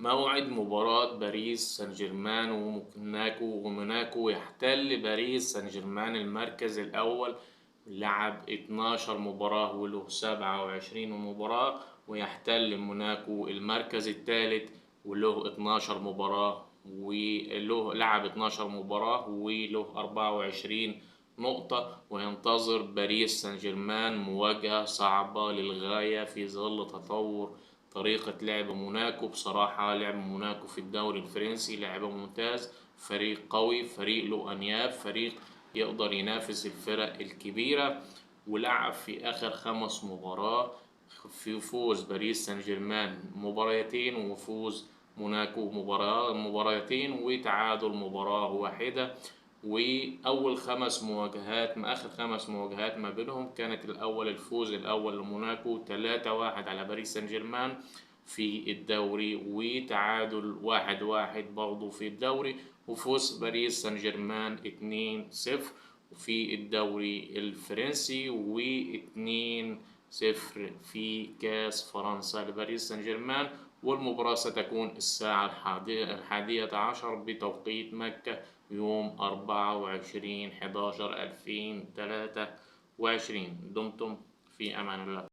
موعد مباراة باريس سان جيرمان وموناكو. يحتل باريس سان جيرمان المركز الأول، لعب 12 مباراة وله 27 مباراة، ويحتل موناكو المركز الثالث وله 12 مباراة وله لعب 12 مباراة وله 24 نقطة. وينتظر باريس سان جيرمان مواجهة صعبة للغاية في ظل تطور طريقة لعب موناكو. بصراحة لعب موناكو في الدوري الفرنسي لعبه ممتاز، فريق قوي، فريق له أنياب، فريق يقدر ينافس الفرق الكبيرة. ولعب في آخر 5 مباراة في فوز باريس سان جيرمان مباراتين، وفوز موناكو مباراتين، وتعادل مباراة واحدة. وأول 5 مواجهات آخر 5 مواجهات ما بينهم كانت الفوز الأول لموناكو 3-1 على باريس سان جيرمان في الدوري، وتعادل 1-1 برضه في الدوري، وفوز باريس سان جيرمان 2-0 في الدوري الفرنسي، و2-0 في كأس فرنسا لباريس سان جيرمان. والمباراة ستكون الساعة 11 بتوقيت مكة يوم 24/11/2023. دمتم في أمان الله.